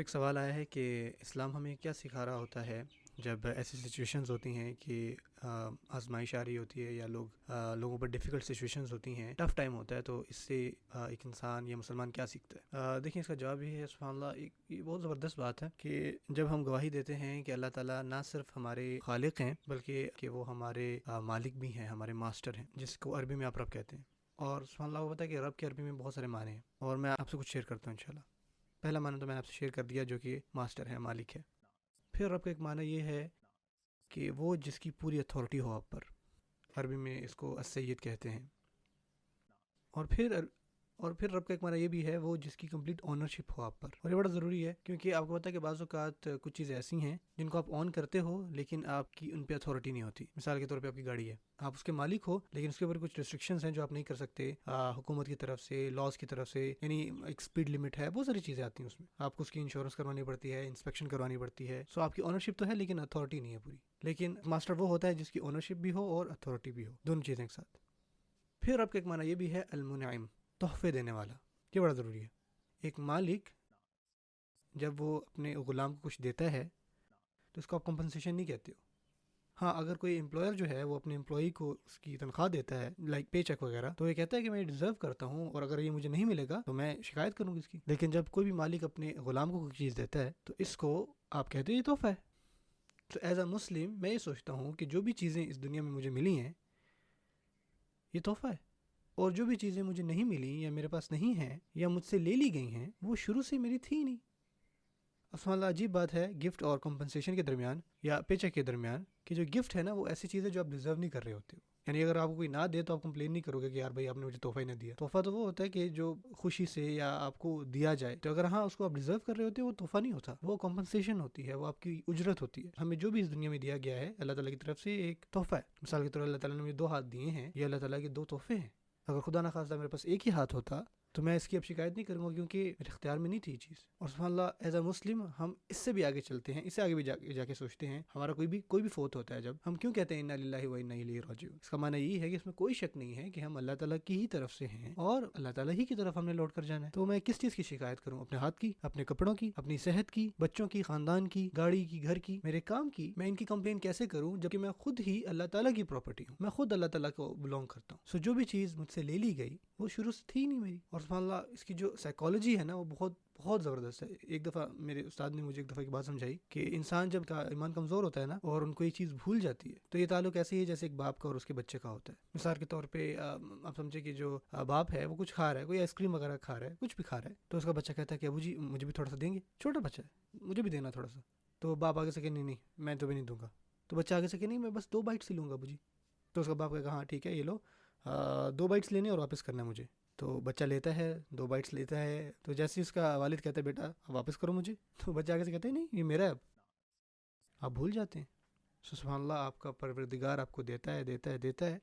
ایک سوال آیا ہے کہ اسلام ہمیں کیا سکھا رہا ہوتا ہے جب ایسی سچویشنز ہوتی ہیں کہ آزمائش آ رہی ہوتی ہے یا لوگوں پر ڈیفیکلٹ سچویشنز ہوتی ہیں، ٹف ٹائم ہوتا ہے، تو اس سے ایک انسان یا مسلمان کیا سیکھتا ہے؟ دیکھیں، اس کا جواب یہ ہے، سبحان اللہ، یہ بہت زبردست بات ہے کہ جب ہم گواہی دیتے ہیں کہ اللہ تعالیٰ نہ صرف ہمارے خالق ہیں بلکہ کہ وہ ہمارے مالک بھی ہیں، ہمارے ماسٹر ہیں، جس کو عربی میں آپ رب کہتے ہیں۔ اور سبحان اللہ، وہ پتہ ہے کہ رب کے عربی میں بہت سارے معنی ہیں، اور میں آپ سے کچھ شیئر کرتا ہوں انشاءاللہ۔ پہلا معنی تو میں نے آپ سے شیئر کر دیا، جو کہ ماسٹر ہے، مالک ہے۔ پھر رب کا ایک معنی یہ ہے کہ وہ جس کی پوری اتھارٹی ہو آپ پر، عربی میں اس کو السید کہتے ہیں۔ اور پھر رب کا ایک معنی یہ بھی ہے، وہ جس کی کمپلیٹ اونرشپ ہو آپ پر۔ اور یہ بڑا ضروری ہے، کیونکہ آپ کو پتہ ہے کہ بعض اوقات کچھ چیزیں ایسی ہیں جن کو آپ اون کرتے ہو لیکن آپ کی ان پہ اتھارٹی نہیں ہوتی۔ مثال کے طور پہ آپ کی گاڑی ہے، آپ اس کے مالک ہو لیکن اس کے اوپر کچھ ریسٹرکشنز ہیں جو آپ نہیں کر سکتے، حکومت کی طرف سے، لاز کی طرف سے، یعنی ایک سپیڈ لمٹ ہے، بہت ساری چیزیں آتی ہیں اس میں، آپ کو اس کی انشورنس کروانی پڑتی ہے، انسپیکشن کروانی پڑتی ہے۔ سو آپ کی اونرشپ تو ہے لیکن اتھارٹی نہیں ہے پوری۔ لیکن ماسٹر وہ ہوتا ہے جس کی اونرشپ بھی ہو اور اتھارٹی بھی ہو، دونوں چیزیں ایک ساتھ۔ پھر آپ کا ایک معنی یہ بھی ہے المنعم، تحفے دینے والا۔ یہ بڑا ضروری ہے۔ ایک مالک جب وہ اپنے غلام کو کچھ دیتا ہے تو اس کو آپ کمپنسیشن نہیں کہتے ہو۔ ہاں، اگر کوئی امپلائر جو ہے وہ اپنے امپلائی کو اس کی تنخواہ دیتا ہے، لائک پے چیک وغیرہ، تو یہ کہتا ہے کہ میں یہ ڈیزرو کرتا ہوں اور اگر یہ مجھے نہیں ملے گا تو میں شکایت کروں گی اس کی۔ لیکن جب کوئی بھی مالک اپنے غلام کو کوئی چیز دیتا ہے تو اس کو آپ کہتے ہو یہ تحفہ ہے۔ تو ایز اے مسلم میں یہ سوچتا ہوں کہ جو بھی چیزیں اس دنیا میں مجھے ملی ہیں یہ تحفہ ہے، اور جو بھی چیزیں مجھے نہیں ملیں یا میرے پاس نہیں ہیں یا مجھ سے لے لی گئی ہیں وہ شروع سے میری تھی نہیں۔ سبحان اللہ، عجیب بات ہے گفٹ اور کمپنسیشن کے درمیان یا پے چیک کے درمیان، کہ جو گفٹ ہے نا وہ ایسی چیز ہے جو آپ ڈیزرو نہیں کر رہے ہوتے ہو۔ یعنی اگر آپ کو کوئی نہ دے تو آپ کمپلین نہیں کرو گے کہ یار بھائی آپ نے مجھے تحفہ ہی نہ دیا۔ تحفہ تو وہ ہوتا ہے کہ جو خوشی سے یا آپ کو دیا جائے، تو اگر ہاں اس کو آپ ڈیزرو کر رہے ہوتے ہو وہ تحفہ نہیں ہوتا، وہ کمپنسیشن ہوتی ہے، وہ آپ کی اجرت ہوتی ہے۔ ہمیں جو بھی اس دنیا میں دیا گیا ہے اللہ تعالیٰ کی طرف سے ایک تحفہ ہے۔ مثال کے طور پر اللہ تعالیٰ نے مجھے 2 ہاتھ دیے ہیں، یہ اللہ تعالیٰ کے 2 تحفے ہیں۔ اگر خدا نخواستہ میرے پاس ایک ہی ہاتھ ہوتا تو میں اس کی اب شکایت نہیں کروں گا، کیونکہ میرے اختیار میں نہیں تھی یہ چیز۔ اور سبحان اللہ، ایز اے مسلم ہم اس سے بھی آگے چلتے ہیں، اس سے آگے بھی جا کے سوچتے ہیں، ہمارا کوئی بھی فوت ہوتا ہے جب، ہم کیوں کہتے ہیں انا للہ و انا الیہ راجعون؟ اس کا معنی یہ ہے کہ اس میں کوئی شک نہیں ہے کہ ہم اللہ تعالیٰ کی ہی طرف سے ہیں اور اللہ تعالیٰ ہی کی طرف ہم نے لوٹ کر جانا ہے۔ تو میں کس چیز کی شکایت کروں؟ اپنے ہاتھ کی، اپنے کپڑوں کی، اپنی صحت کی، بچوں کی، خاندان کی، گاڑی کی، گھر کی، میرے کام کی؟ میں ان کی کمپلین کیسے کروں جبکہ میں خود ہی اللہ تعالیٰ کی پراپرٹی ہوں، میں خود اللہ تعالیٰ کو بلونگ کرتا ہوں۔ سو جو بھی چیز مجھ سے لے لی گئی وہ شروع سے تھی نہیں میری۔ اور سبحان اللہ، اس کی جو سائیکالوجی ہے نا وہ بہت بہت زبردست ہے۔ ایک دفعہ میرے استاد نے مجھے ایک دفعہ کی بات سمجھائی کہ انسان جب کا ایمان کمزور ہوتا ہے نا اور ان کو یہ چیز بھول جاتی ہے، تو یہ تعلق ایسے ہی جیسے ایک باپ کا اور اس کے بچے کا ہوتا ہے۔ مثال کے طور پہ آپ سمجھے کہ جو باپ ہے وہ کچھ کھا رہا ہے، کوئی آئس کریم وغیرہ کھا رہا ہے، کچھ بھی کھا رہا ہے، تو اس کا بچہ کہتا ہے کہ ابو جی مجھے بھی تھوڑا سا دیں گے، چھوٹا بچہ ہے، مجھے بھی دینا تھوڑا سا۔ تو باپ آگے سے کہ نہیں میں تو بھی نہیں دوں گا۔ تو بچہ آگے سے کہ نہیں میں بس 2 بائٹس ہی لوں گا ابو جی۔ تو اس کا باپ کہا ہاں ٹھیک ہے یہ لو، 2 بائٹس لینے اور واپس کرنا مجھے۔ تو بچہ لیتا ہے، 2 بائٹس لیتا ہے، تو جیسے اس کا والد کہتا ہے بیٹا واپس کرو مجھے، تو بچہ آگے سے کہتا ہے نہیں یہ میرا ہے، اب آپ بھول جاتے ہیں۔ سبحان اللہ، آپ کا پروردگار آپ کو دیتا ہے،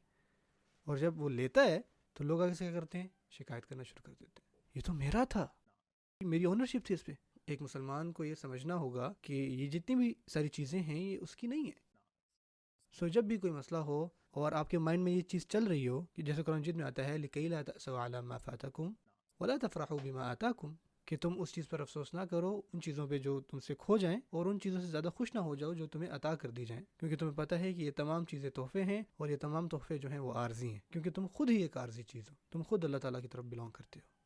اور جب وہ لیتا ہے تو لوگ آگے سے کیا کرتے ہیں؟ شکایت کرنا شروع کر دیتے ہیں، یہ تو میرا تھا، میری اونرشپ تھی اس پہ۔ ایک مسلمان کو یہ سمجھنا ہوگا کہ یہ جتنی بھی ساری چیزیں ہیں یہ اس کی نہیں ہیں۔ سو جب بھی کوئی مسئلہ ہو اور آپ کے مائنڈ میں یہ چیز چل رہی ہو کہ جیسے قرآن مجید میں آتا ہے لِكَيْ لَا تَأْسَوْا عَلَىٰ مَا فَاتَكُمْ وَلَا تَفْرَحُوا بِمَا آتَاكُمْ، کہ تم اس چیز پر افسوس نہ کرو ان چیزوں پہ جو تم سے کھو جائیں، اور ان چیزوں سے زیادہ خوش نہ ہو جاؤ جو تمہیں عطا کر دی جائیں، کیونکہ تمہیں پتہ ہے کہ یہ تمام چیزیں تحفے ہیں اور یہ تمام تحفے جو ہیں وہ عارضی ہیں، کیونکہ تم خود ہی ایک عارضی چیز ہو، تم خود اللہ تعالیٰ کی طرف بلونگ کرتے ہو۔